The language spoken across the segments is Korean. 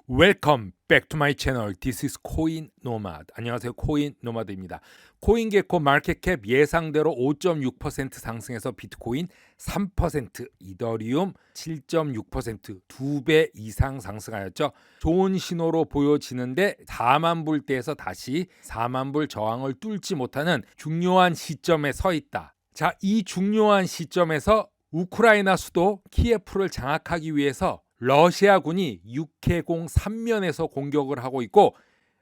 Welcome back to my channel. This is 코인 노마드. 안녕하세요. 코인 노마드입니다. 코인게코 마켓캡 예상대로 5.6% 상승해서 비트코인 3%, 이더리움 7.6% 2배 이상 상승하였죠. 좋은 신호로 보여지는데 4만 불대에서 다시 4만 불 저항을 뚫지 못하는 중요한 시점에 서 있다. 자, 이 중요한 시점에서 우크라이나 수도 키예프를 장악하기 위해서 러시아군이 육해공 3면에서 공격을 하고 있고,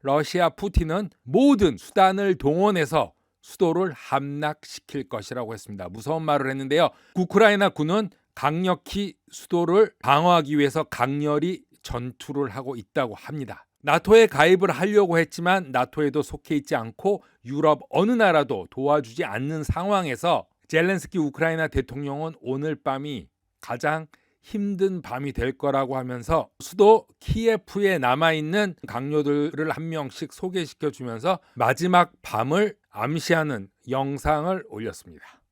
러시아 푸틴은 모든 수단을 동원해서 수도를 함락시킬 것이라고 했습니다. 무서운 말을 했는데요. 우크라이나 군은 강력히 수도를 방어하기 위해서 강렬히 전투를 하고 있다고 합니다. 나토에 가입을 하려고 했지만 나토에도 속해 있지 않고 유럽 어느 나라도 도와주지 않는 상황에서 젤렌스키 우크라이나 대통령은 오늘 밤이 가장 힘든 밤이 될 거라고 하면서 수도 키예프에 남아있는 강요들을 한 명씩 소개시켜주면서 마지막 밤을 암시하는 영상을 올렸습니다.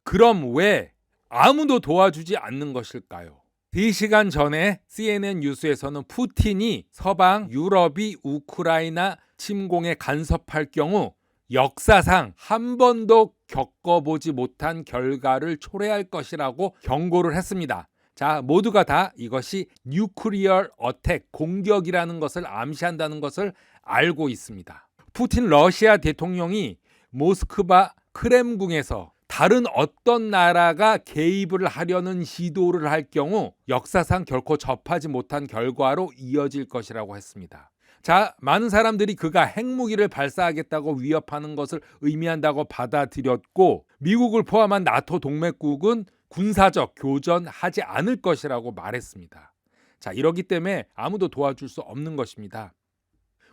그럼 왜 아무도 도와주지 않는 것일까요? 3시간 전에 CNN 뉴스에서는 푸틴이 서방 유럽이 우크라이나 침공에 간섭할 경우 역사상 한 번도 겪어보지 못한 결과를 초래할 것이라고 경고를 했습니다. 자, 모두가 다 이것이 뉴클리어 어택, 공격이라는 것을 암시한다는 것을 알고 있습니다. 푸틴 러시아 대통령이 모스크바 크렘궁에서 다른 어떤 나라가 개입을 하려는 시도를 할 경우 역사상 결코 접하지 못한 결과로 이어질 것이라고 했습니다. 자, 많은 사람들이 그가 핵무기를 발사하겠다고 위협하는 것을 의미한다고 받아들였고, 미국을 포함한 나토 동맹국은 군사적 교전하지 않을 것이라고 말했습니다. 자, 이러기 때문에 아무도 도와줄 수 없는 것입니다.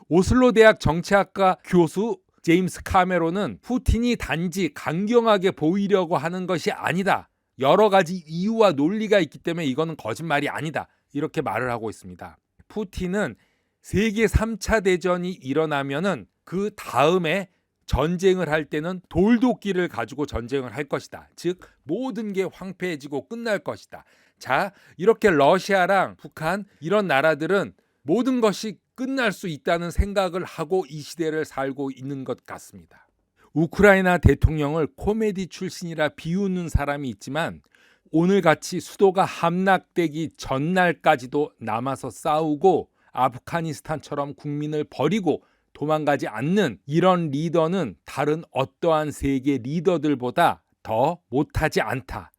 오슬로 대학 정치학과 교수 제임스 카메론은 푸틴이 단지 강경하게 보이려고 하는 것이 아니다. 여러 가지 이유와 논리가 있기 때문에 이거는 거짓말이 아니다. 이렇게 말을 하고 있습니다. 푸틴은 세계 3차 대전이 일어나면은 그 다음에 전쟁을 할 때는 돌도끼를 가지고 전쟁을 할 것이다. 즉 모든 게 황폐해지고 끝날 것이다. 자, 이렇게 러시아랑 북한 이런 나라들은 모든 것이 끝날 수 있다는 생각을 하고 이 시대를 살고 있는 것 같습니다. 우크라이나 대통령을 코미디 출신이라 비웃는 사람이 있지만 오늘같이 수도가 함락되기 전날까지도 남아서 싸우고 아프가니스탄처럼 국민을 버리고 도망가지 않는 이런 리더는 다른 어떠한 세계 리더들보다 더 못하지 않다.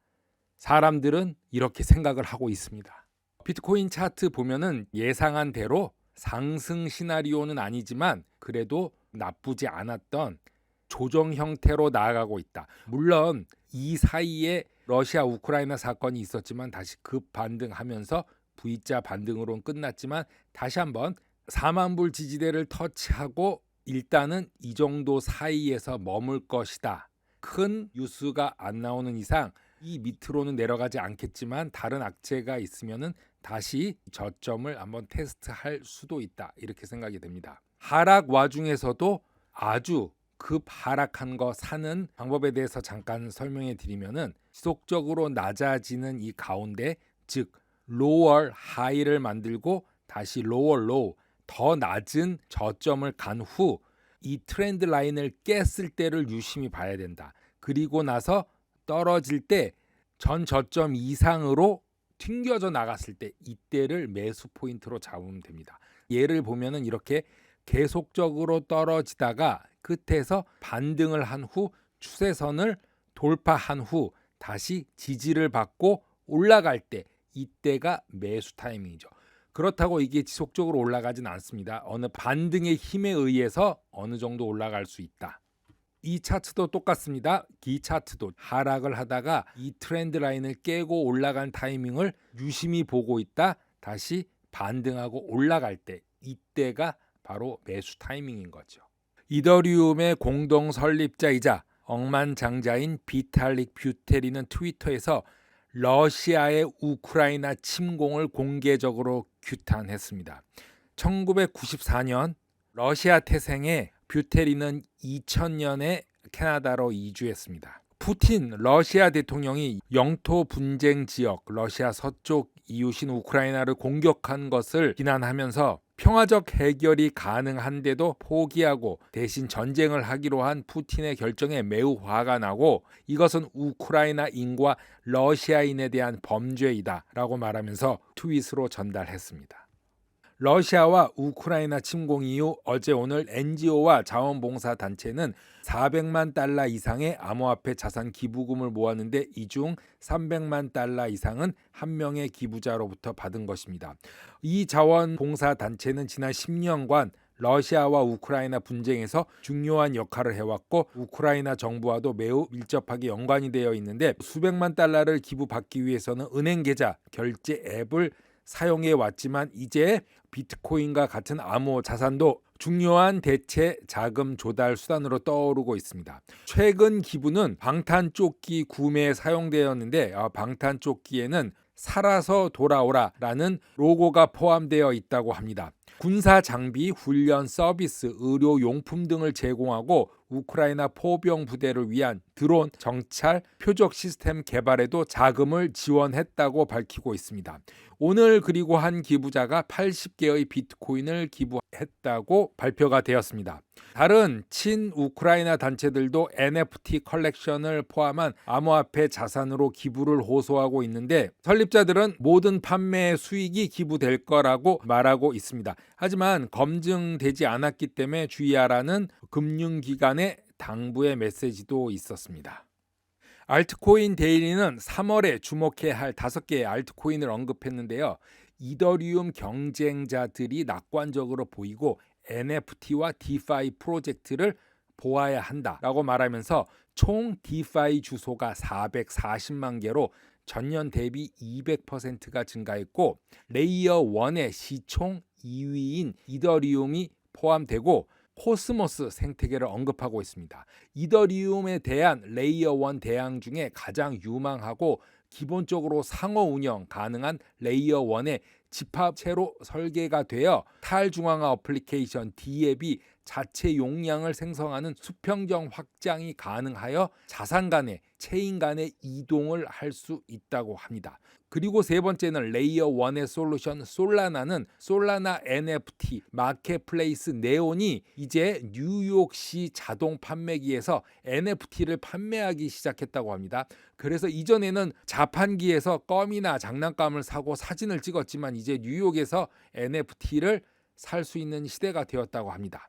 사람들은 이렇게 생각을 하고 있습니다. 비트코인 차트 보면은 예상한 대로 상승 시나리오는 아니지만 그래도 나쁘지 않았던 조정 형태로 나아가고 있다. 물론 이 사이에 러시아 우크라이나 사건이 있었지만 다시 급 반등하면서 V자 반등으로는 끝났지만 다시 한번 4만 불 지지대를 터치하고 일단은 이 정도 사이에서 머물 것이다. 큰 뉴스가 안 나오는 이상 이 밑으로는 내려가지 않겠지만 다른 악재가 있으면은 다시 저점을 한번 테스트할 수도 있다. 이렇게 생각이 됩니다. 하락 와중에서도 아주 급 하락한 거 사는 방법에 대해서 잠깐 설명해 드리면은 지속적으로 낮아지는 이 가운데, 즉 로월 하이를 만들고 다시 로월 로우 더 낮은 저점을 간 후 이 트렌드 라인을 깼을 때를 유심히 봐야 된다. 그리고 나서 떨어질 때 전 저점 이상으로 튕겨져 나갔을 때 이때를 매수 포인트로 잡으면 됩니다. 예를 보면은 이렇게 계속적으로 떨어지다가 끝에서 반등을 한 후 추세선을 돌파한 후 다시 지지를 받고 올라갈 때 이때가 매수 타이밍이죠. 그렇다고 이게 지속적으로 올라가진 않습니다. 어느 반등의 힘에 의해서 어느 정도 올라갈 수 있다. 이 차트도 똑같습니다. 이 차트도 하락을 하다가 이 트렌드 라인을 깨고 올라간 타이밍을 유심히 보고 있다. 다시 반등하고 올라갈 때 이때가 바로 매수 타이밍인 거죠. 이더리움의 공동 설립자이자 억만장자인 비탈릭 뷰테리는 트위터에서 러시아의 우크라이나 침공을 공개적으로 규탄했습니다. 1994년 러시아 태생의 뷰테리는 2000년에 캐나다로 이주했습니다. 푸틴 러시아 대통령이 영토 분쟁 지역 러시아 서쪽 이웃인 우크라이나를 공격한 것을 비난하면서 평화적 해결이 가능한데도 포기하고 대신 전쟁을 하기로 한 푸틴의 결정에 매우 화가 나고 이것은 우크라이나인과 러시아인에 대한 범죄이다 라고 말하면서 트윗으로 전달했습니다. 러시아와 우크라이나 침공 이후 어제 오늘 NGO와 자원봉사단체는 400만 달러 이상의 암호화폐 자산 기부금을 모았는데 이 중 300만 달러 이상은 한 명의 기부자로부터 받은 것입니다. 이 자원봉사단체는 지난 10년간 러시아와 우크라이나 분쟁에서 중요한 역할을 해왔고 우크라이나 정부와도 매우 밀접하게 연관이 되어 있는데 수백만 달러를 기부받기 위해서는 은행 계좌, 결제 앱을 사용해 왔지만 이제 비트코인과 같은 암호 자산도 중요한 대체 자금 조달 수단으로 떠오르고 있습니다. 최근 기부는 방탄조끼 구매에 사용되었는데 방탄조끼에는 살아서 돌아오라라는 로고가 포함되어 있다고 합니다. 군사 장비, 훈련 서비스, 의료 용품 등을 제공하고 우크라이나 포병 부대를 위한 드론, 정찰, 표적 시스템 개발에도 자금을 지원했다고 밝히고 있습니다. 오늘 그리고 한 기부자가 80개의 비트코인을 기부했다고 발표가 되었습니다. 다른 친우크라이나 단체들도 NFT 컬렉션을 포함한 암호화폐 자산으로 기부를 호소하고 있는데 설립자들은 모든 판매의 수익이 기부될 거라고 말하고 있습니다. 하지만 검증되지 않았기 때문에 주의하라는 금융기관의 당부의 메시지도 있었습니다. 알트코인 데일리는 3월에 주목해야 할 5개의 알트코인을 언급했는데요. 이더리움 경쟁자들이 낙관적으로 보이고 NFT와 디파이 프로젝트를 보아야 한다라고 말하면서 총 디파이 주소가 440만 개로 전년 대비 200%가 증가했고 레이어 1의 시총 2위인 이더리움이 포함되고 코스모스 생태계를 언급하고 있습니다. 이더리움에 대한 레이어 1 대항 중에 가장 유망하고 기본적으로 상호 운영 가능한 레이어 1의 집합체로 설계가 되어 탈중앙화 어플리케이션 D앱이 자체 용량을 생성하는 수평적 확장이 가능하여 자산 간의 체인 간의 이동을 할 수 있다고 합니다. 그리고 세 번째는 레이어 1의 솔루션 솔라나는 솔라나 NFT 마켓플레이스 네온이 이제 뉴욕시 자동 판매기에서 NFT를 판매하기 시작했다고 합니다. 그래서 이전에는 자판기에서 껌이나 장난감을 사고 사진을 찍었지만 이제 뉴욕에서 NFT를 살 수 있는 시대가 되었다고 합니다.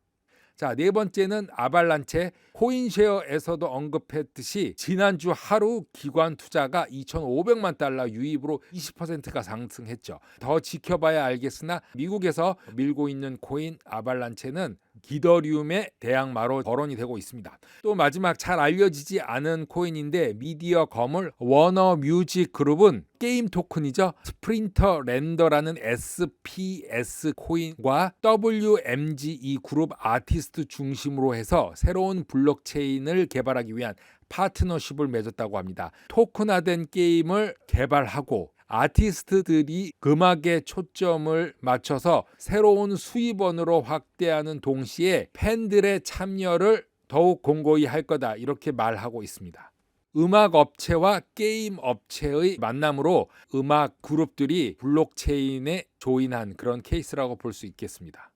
자, 네 번째는 아발란체. 코인쉐어에서도 언급했듯이 지난주 하루 기관 투자가 2,500만 달러 유입으로 20%가 상승했죠. 더 지켜봐야 알겠으나 미국에서 밀고 있는 코인 아발란체는 기더리움의 대항마로 거론이 되고 있습니다. 또 마지막 잘 알려지지 않은 코인인데 미디어 거물 워너 뮤직 그룹은 게임 토큰이죠. 스프린터 랜더라는 SPS 코인과 WMGE 그룹 아티스트 중심으로 해서 새로운 블록체인을 개발하기 위한 파트너십을 맺었다고 합니다. 토큰화된 게임을 개발하고 아티스트들이 음악에 초점을 맞춰서 새로운 수입원으로 확대하는 동시에 팬들의 참여를 더욱 공고히 할 거다 이렇게 말하고 있습니다. 음악 업체와 게임 업체의 만남으로 음악 그룹들이 블록체인에 조인한 그런 케이스라고 볼 수 있겠습니다.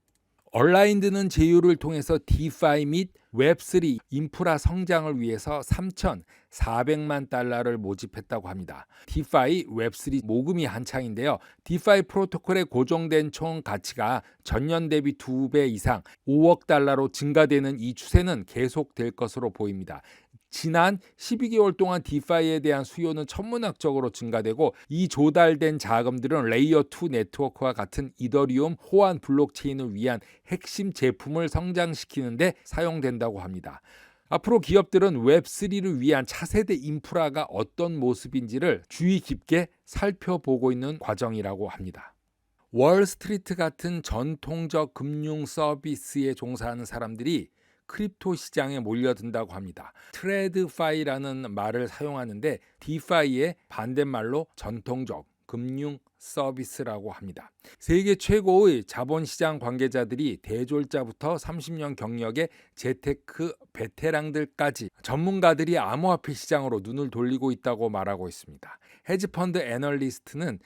얼라인드는 제휴를 통해서 디파이 및 웹3 인프라 성장을 위해서 3,400만 달러를 모집했다고 합니다. 디파이 웹3 모금이 한창인데요. 디파이 프로토콜의 고정된 총 가치가 전년 대비 2배 이상 5억 달러로 증가되는 이 추세는 계속될 것으로 보입니다. 지난 12개월 동안 디파이에 대한 수요는 천문학적으로 증가되고 이 조달된 자금들은 레이어 2 네트워크와 같은 이더리움 호환 블록체인을 위한 핵심 제품을 성장시키는 데 사용된다고 합니다. 앞으로 기업들은 웹3를 위한 차세대 인프라가 어떤 모습인지를 주의 깊게 살펴보고 있는 과정이라고 합니다. 월스트리트 같은 전통적 금융 서비스에 종사하는 사람들이 크립토 시장에 몰려든다고 합니다. 트레드파이라는 말을 사용하는데 디파이의 반대말로 전통적 금융 서비스라고 합니다. 세계 최고의 자본시장 관계자들이 대졸자부터 30년 경력의 재테크 베테랑들까지 전문가들이 암호화폐 시장으로 눈을 돌리고 있다고 말하고 있습니다. 헤지펀드 애널리스트는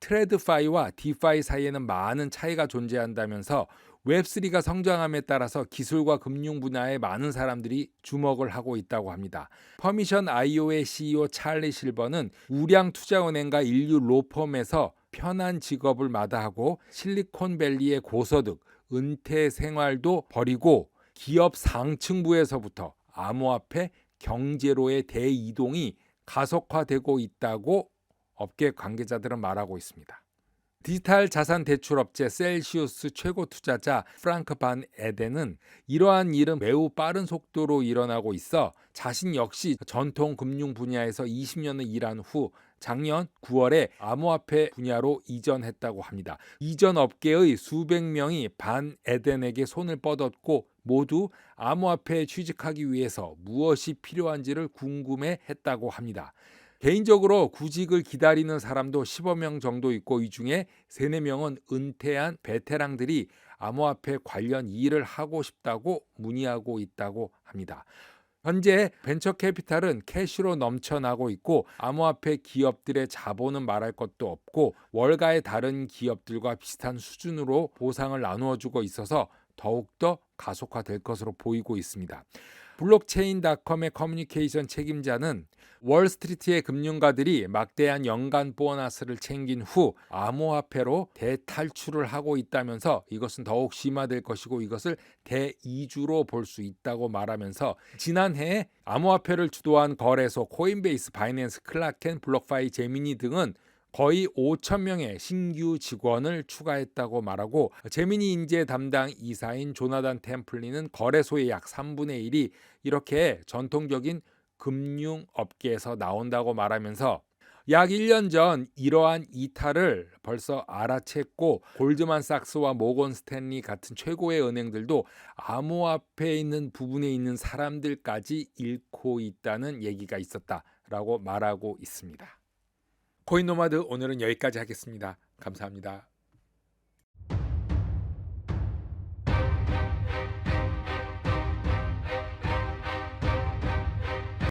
트레드파이와 디파이 사이에는 많은 차이가 존재한다면서 웹3가 성장함에 따라서 기술과 금융 분야에 많은 사람들이 주목을 하고 있다고 합니다. 퍼미션 IO의 CEO 찰리 실버는 우량 투자은행과 인류 로펌에서 편한 직업을 마다하고 실리콘밸리의 고소득, 은퇴 생활도 버리고 기업 상층부에서부터 암호화폐 경제로의 대이동이 가속화되고 있다고 업계 관계자들은 말하고 있습니다. 디지털 자산 대출 업체 셀시우스 최고 투자자 프랑크 반 에덴은 이러한 일은 매우 빠른 속도로 일어나고 있어 자신 역시 전통 금융 분야에서 20년을 일한 후 작년 9월에 암호화폐 분야로 이전했다고 합니다. 이전 업계의 수백 명이 반 에덴에게 손을 뻗었고 모두 암호화폐에 취직하기 위해서 무엇이 필요한지를 궁금해했다고 합니다. 개인적으로 구직을 기다리는 사람도 15명 정도 있고 이 중에 3, 4명은 은퇴한 베테랑들이 암호화폐 관련 일을 하고 싶다고 문의하고 있다고 합니다. 현재 벤처 캐피탈은 캐시로 넘쳐나고 있고 암호화폐 기업들의 자본은 말할 것도 없고 월가의 다른 기업들과 비슷한 수준으로 보상을 나누어주고 있어서 더욱더 가속화될 것으로 보이고 있습니다. 블록체인.com의 커뮤니케이션 책임자는 월스트리트의 금융가들이 막대한 연간 보너스를 챙긴 후 암호화폐로 대탈출을 하고 있다면서 이것은 더욱 심화될 것이고 이것을 대이주로 볼 수 있다고 말하면서 지난해 암호화폐를 주도한 거래소 코인베이스, 바이낸스, 클라켄, 블록파이, 제미니 등은 거의 5,000명의 신규 직원을 추가했다고 말하고 제미니 인재 담당 이사인 조나단 템플리는 거래소의 약 3분의 1이 이렇게 전통적인 금융업계에서 나온다고 말하면서 약 1년 전 이러한 이탈을 벌써 알아챘고 골드만삭스와 모건 스탠리 같은 최고의 은행들도 암호화폐에 있는 부분에 있는 사람들까지 잃고 있다는 얘기가 있었다라고 말하고 있습니다. 코인노마드 오늘은 여기까지 하겠습니다. 감사합니다.